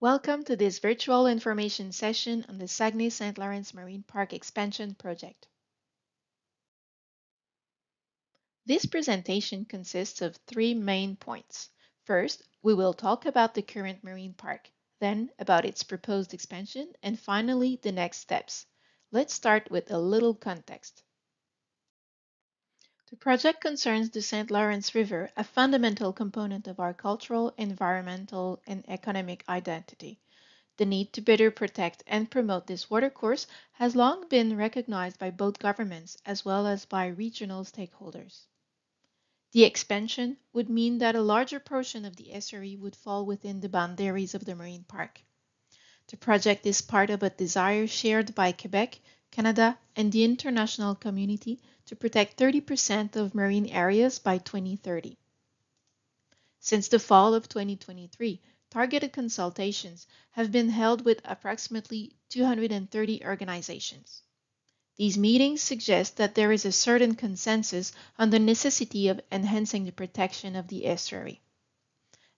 Welcome to this virtual information session on the Saguenay St. Lawrence Marine Park Expansion Project. This presentation consists of three main points. First, we will talk about the current marine park, then about its proposed expansion, and finally, the next steps. Let's start with a little context. The project concerns the St. Lawrence River, a fundamental component of our cultural, environmental, and economic identity. The need to better protect and promote this watercourse has long been recognized by both governments as well as by regional stakeholders. The expansion would mean that a larger portion of the estuary would fall within the boundaries of the marine park. The project is part of a desire shared by Quebec, Canada, and the international community to protect 30% of marine areas by 2030. Since the fall of 2023, targeted consultations have been held with approximately 230 organizations. These meetings suggest that there is a certain consensus on the necessity of enhancing the protection of the estuary.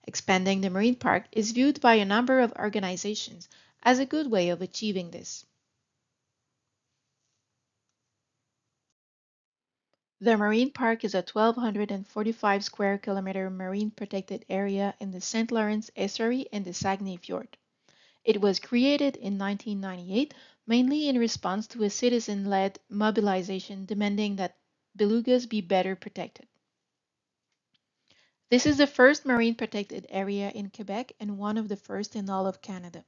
Expanding the marine park is viewed by a number of organizations as a good way of achieving this. The marine park is a 1,245 square kilometer marine protected area in the St. Lawrence estuary and the Saguenay Fjord. It was created in 1998 mainly in response to a citizen-led mobilization demanding that belugas be better protected. This is the first marine protected area in Quebec and one of the first in all of Canada.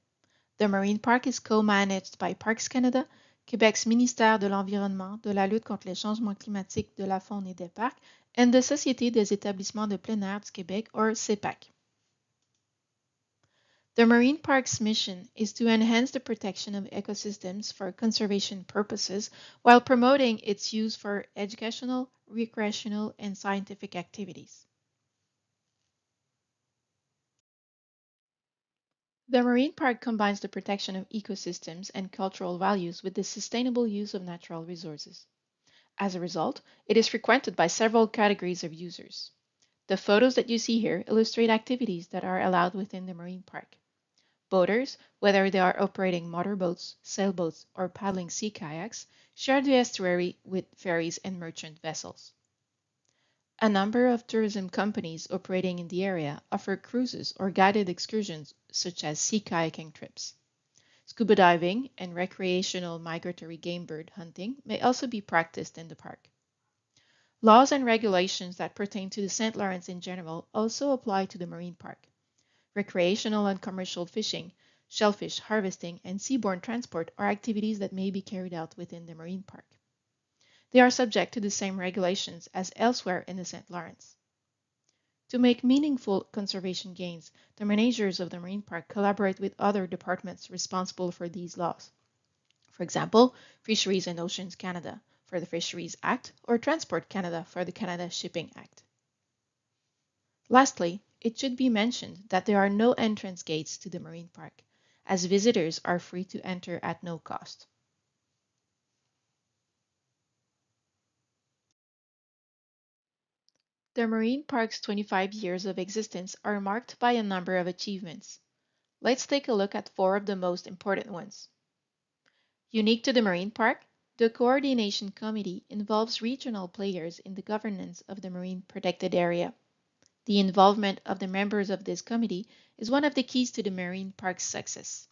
The marine park is co-managed by Parks Canada, Québec's ministère de l'Environnement, de la lutte contre les changements climatiques, de la faune et des parcs, and the Société des établissements de plein air du Québec, or CEPAC. The marine park's mission is to enhance the protection of ecosystems for conservation purposes while promoting its use for educational, recreational, and scientific activities. The marine park combines the protection of ecosystems and cultural values with the sustainable use of natural resources. As a result, it is frequented by several categories of users. The photos that you see here illustrate activities that are allowed within the marine park. Boaters, whether they are operating motorboats, sailboats, or paddling sea kayaks, share the estuary with ferries and merchant vessels. A number of tourism companies operating in the area offer cruises or guided excursions such as sea kayaking trips. Scuba diving and recreational migratory game bird hunting may also be practiced in the park. Laws and regulations that pertain to the St. Lawrence in general also apply to the marine park. Recreational and commercial fishing, shellfish harvesting, and seaborne transport are activities that may be carried out within the marine park. They are subject to the same regulations as elsewhere in the St. Lawrence. To make meaningful conservation gains, the managers of the marine park collaborate with other departments responsible for these laws. For example, Fisheries and Oceans Canada for the Fisheries Act or Transport Canada for the Canada Shipping Act. Lastly, it should be mentioned that there are no entrance gates to the marine park, as visitors are free to enter at no cost. The marine park's 25 years of existence are marked by a number of achievements. Let's take a look at four of the most important ones. Unique to the marine park, the Coordination Committee involves regional players in the governance of the marine protected area. The involvement of the members of this committee is one of the keys to the marine park's success.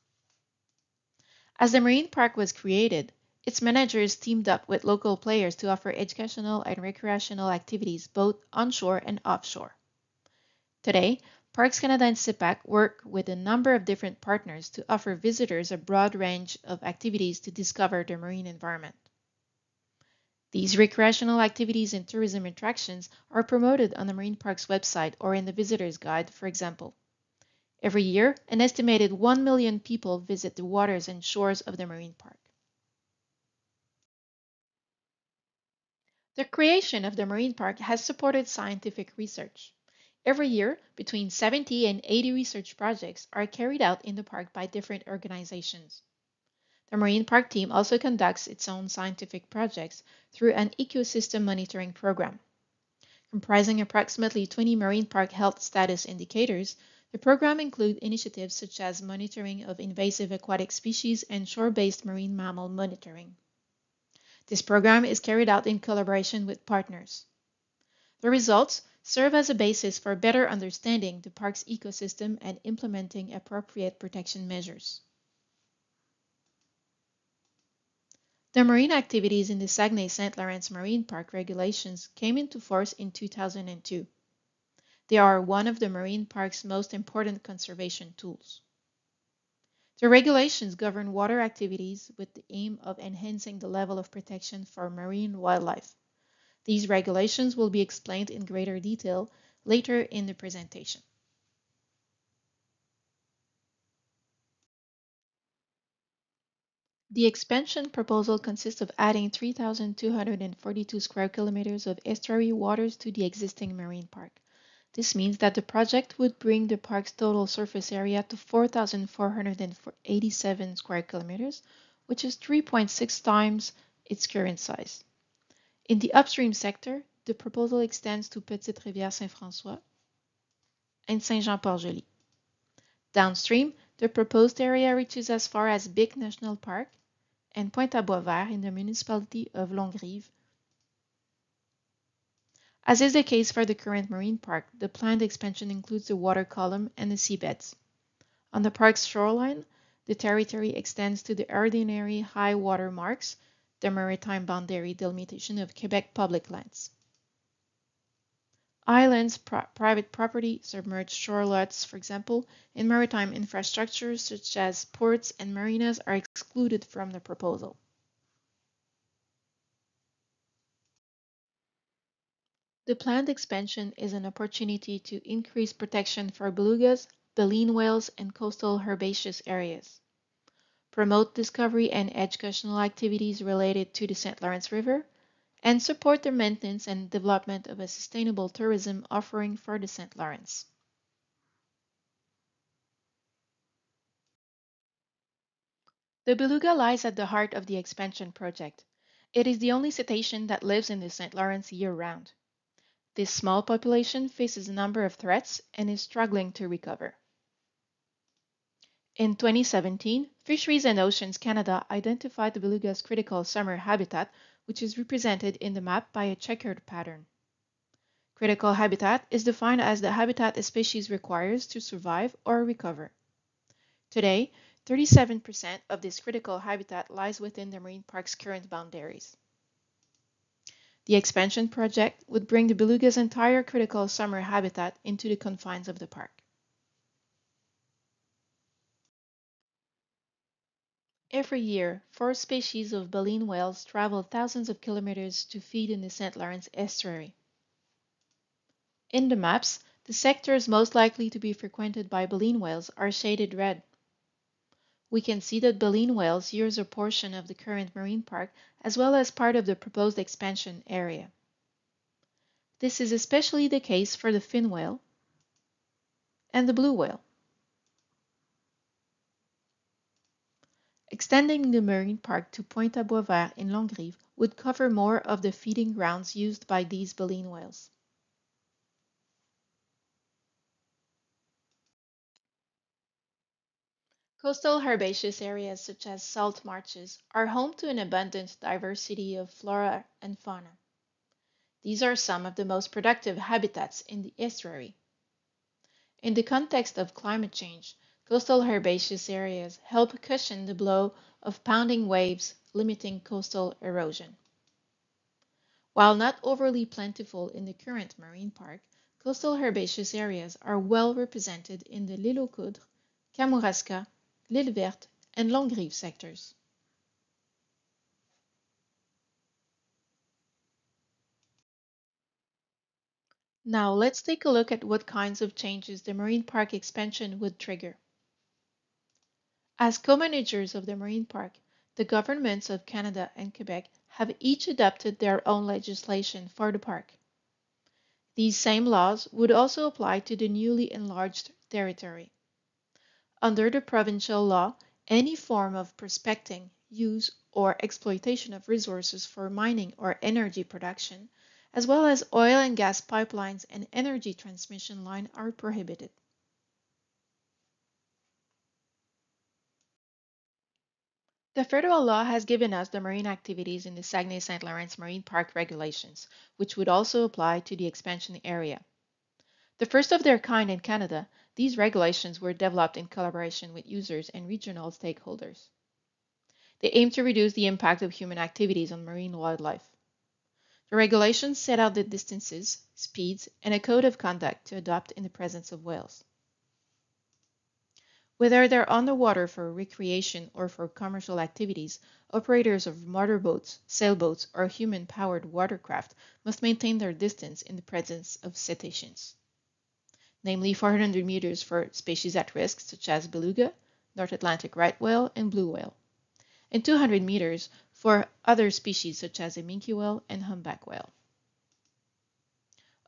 As the marine park was created, its managers teamed up with local players to offer educational and recreational activities both onshore and offshore. Today, Parks Canada and CEPAC work with a number of different partners to offer visitors a broad range of activities to discover the marine environment. These recreational activities and tourism attractions are promoted on the marine park's website or in the visitor's guide, for example. Every year, an estimated 1 million people visit the waters and shores of the marine park. The creation of the marine park has supported scientific research. Every year, between 70 and 80 research projects are carried out in the park by different organizations. The Marine Park team also conducts its own scientific projects through an ecosystem monitoring program. Comprising approximately 20 marine park health status indicators, The program includes initiatives such as monitoring of invasive aquatic species and shore-based marine mammal monitoring. This program is carried out in collaboration with partners. The results serve as a basis for better understanding the park's ecosystem and implementing appropriate protection measures. The marine activities in the Saguenay Saint-Laurent Marine Park regulations came into force in 2002. They are one of the marine park's most important conservation tools. The regulations govern water activities with the aim of enhancing the level of protection for marine wildlife. These regulations will be explained in greater detail later in the presentation. The expansion proposal consists of adding 3,242 square kilometers of estuary waters to the existing marine park. This means that the project would bring the park's total surface area to 4,487 square kilometers, which is 3.6 times its current size. In the upstream sector, the proposal extends to Petite Rivière Saint-François and Saint-Jean-Port-Joli. Downstream, the proposed area reaches as far as Bic National Park and Pointe-à-Boisvert in the municipality of Longrive. As is the case for the current marine park, the planned expansion includes the water column and the seabeds. On the park's shoreline, the territory extends to the ordinary high water marks, the maritime boundary delimitation of Quebec public lands. Islands, private property, submerged shore lots, for example, and maritime infrastructures such as ports and marinas are excluded from the proposal. The planned expansion is an opportunity to increase protection for belugas, baleen whales, and coastal herbaceous areas, promote discovery and educational activities related to the St. Lawrence River, and support the maintenance and development of a sustainable tourism offering for the St. Lawrence. The beluga lies at the heart of the expansion project. It is the only cetacean that lives in the St. Lawrence year-round. This small population faces a number of threats and is struggling to recover. In 2017, Fisheries and Oceans Canada identified the beluga's critical summer habitat, which is represented in the map by a checkered pattern. Critical habitat is defined as the habitat a species requires to survive or recover. Today, 37% of this critical habitat lies within the marine park's current boundaries. The expansion project would bring the beluga's entire critical summer habitat into the confines of the park. Every year, 4 species of baleen whales travel thousands of kilometers to feed in the St. Lawrence estuary. In the maps, the sectors most likely to be frequented by baleen whales are shaded red. We can see that baleen whales use a portion of the current marine park as well as part of the proposed expansion area. This is especially the case for the fin whale and the blue whale. Extending the marine park to Pointe-à-Boisvert in Longrive would cover more of the feeding grounds used by these baleen whales. Coastal herbaceous areas such as salt marshes are home to an abundant diversity of flora and fauna. These are some of the most productive habitats in the estuary. In the context of climate change, coastal herbaceous areas help cushion the blow of pounding waves, limiting coastal erosion. While not overly plentiful in the current marine park, coastal herbaceous areas are well represented in the l'Île aux Coudres, Kamouraska, l'Île Verte, and Longrive sectors. Now let's take a look at what kinds of changes the marine park expansion would trigger. As co-managers of the marine park, the governments of Canada and Quebec have each adopted their own legislation for the park. These same laws would also apply to the newly enlarged territory. Under the provincial law, any form of prospecting, use, or exploitation of resources for mining or energy production, as well as oil and gas pipelines and energy transmission lines are prohibited. The federal law has given us the marine activities in the Saguenay-Saint-Laurent Marine Park regulations, which would also apply to the expansion area. The first of their kind in Canada, these regulations were developed in collaboration with users and regional stakeholders. They aim to reduce the impact of human activities on marine wildlife. The regulations set out the distances, speeds, and a code of conduct to adopt in the presence of whales. Whether they're on the water for recreation or for commercial activities, operators of motorboats, sailboats, or human-powered watercraft must maintain their distance in the presence of cetaceans, namely 400 meters for species at risk such as beluga, North Atlantic right whale, and blue whale, and 200 meters for other species such as a minke whale and humpback whale.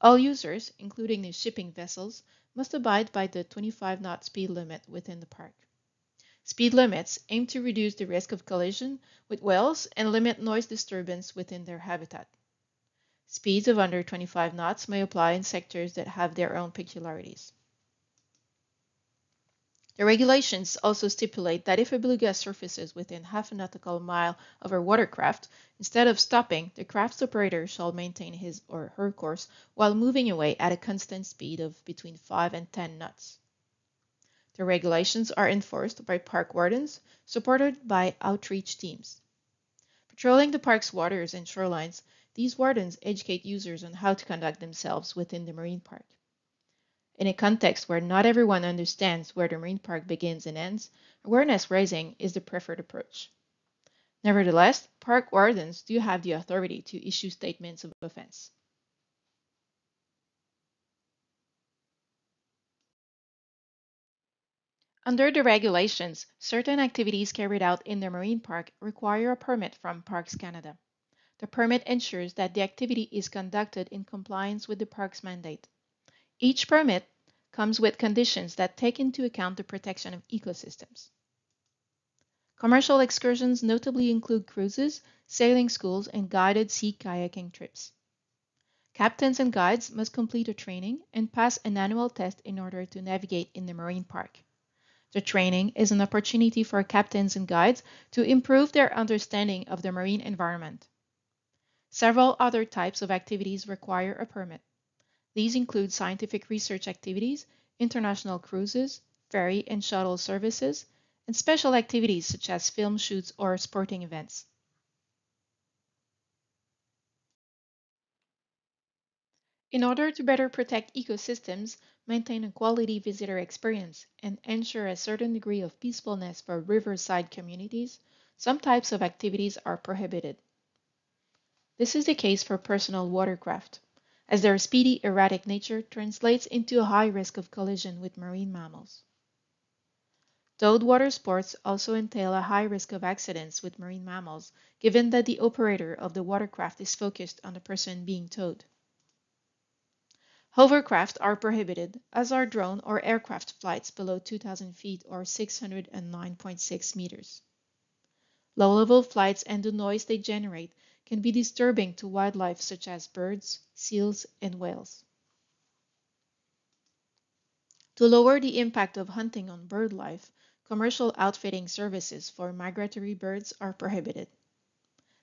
All users, including the shipping vessels, must abide by the 25-knot speed limit within the park. Speed limits aim to reduce the risk of collision with whales and limit noise disturbance within their habitat. Speeds of under 25 knots may apply in sectors that have their own peculiarities. The regulations also stipulate that if a beluga surfaces within half a nautical mile of a watercraft, instead of stopping, the craft's operator shall maintain his or her course while moving away at a constant speed of between 5 and 10 knots. The regulations are enforced by park wardens, supported by outreach teams. Patrolling the park's waters and shorelines, these wardens educate users on how to conduct themselves within the marine park. In a context where not everyone understands where the marine park begins and ends, awareness raising is the preferred approach. Nevertheless, park wardens do have the authority to issue statements of offense. Under the regulations, certain activities carried out in the marine park require a permit from Parks Canada. The permit ensures that the activity is conducted in compliance with the park's mandate. Each permit comes with conditions that take into account the protection of ecosystems. Commercial excursions notably include cruises, sailing schools, and guided sea kayaking trips. Captains and guides must complete a training and pass an annual test in order to navigate in the marine park. The training is an opportunity for captains and guides to improve their understanding of the marine environment. Several other types of activities require a permit. These include scientific research activities, international cruises, ferry and shuttle services, and special activities such as film shoots or sporting events. In order to better protect ecosystems, maintain a quality visitor experience, and ensure a certain degree of peacefulness for riverside communities, some types of activities are prohibited. This is the case for personal watercraft, as their speedy, erratic nature translates into a high risk of collision with marine mammals. Towed water sports also entail a high risk of accidents with marine mammals, given that the operator of the watercraft is focused on the person being towed. Hovercraft are prohibited, as are drone or aircraft flights below 2,000 feet or 609.6 meters. Low-level flights and the noise they generate can be disturbing to wildlife such as birds, seals, and whales. To lower the impact of hunting on bird life, commercial outfitting services for migratory birds are prohibited.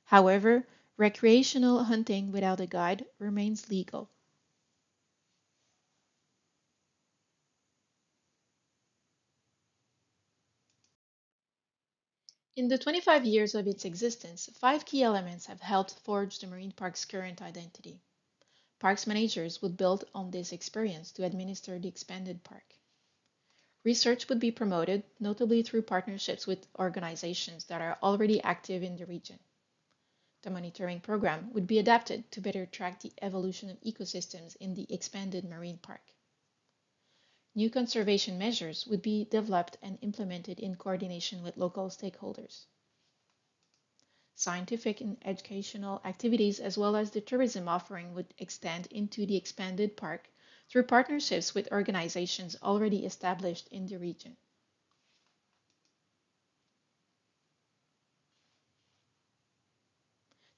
However, recreational hunting without a guide remains legal. In the 25 years of its existence, 5 key elements have helped forge the marine park's current identity. Parks managers would build on this experience to administer the expanded park. Research would be promoted, notably through partnerships with organizations that are already active in the region. The monitoring program would be adapted to better track the evolution of ecosystems in the expanded marine park. New conservation measures would be developed and implemented in coordination with local stakeholders. Scientific and educational activities as well as the tourism offering would extend into the expanded park through partnerships with organizations already established in the region.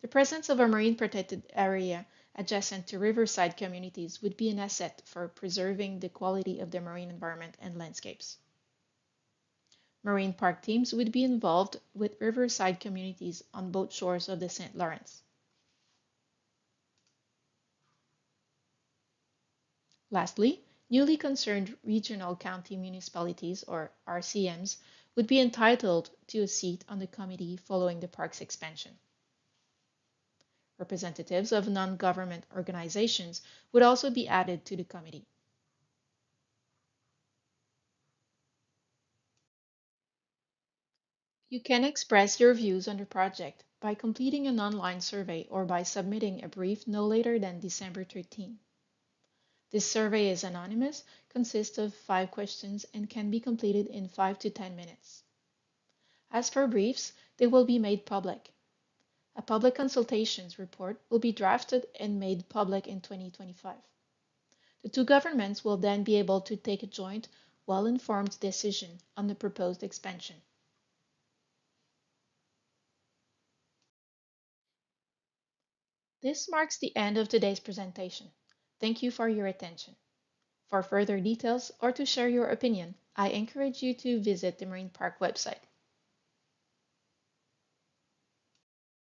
The presence of a marine protected area adjacent to riverside communities would be an asset for preserving the quality of the marine environment and landscapes. Marine park teams would be involved with riverside communities on both shores of the St. Lawrence. Lastly, newly concerned regional county municipalities, or RCMs, would be entitled to a seat on the committee following the park's expansion. Representatives of non-government organizations would also be added to the committee. You can express your views on the project by completing an online survey or by submitting a brief no later than December 13. This survey is anonymous, consists of 5 questions, and can be completed in 5 to 10 minutes. As for briefs, they will be made public. A public consultations report will be drafted and made public in 2025. The two governments will then be able to take a joint, well-informed decision on the proposed expansion. This marks the end of today's presentation. Thank you for your attention. For further details or to share your opinion, I encourage you to visit the Marine Park website.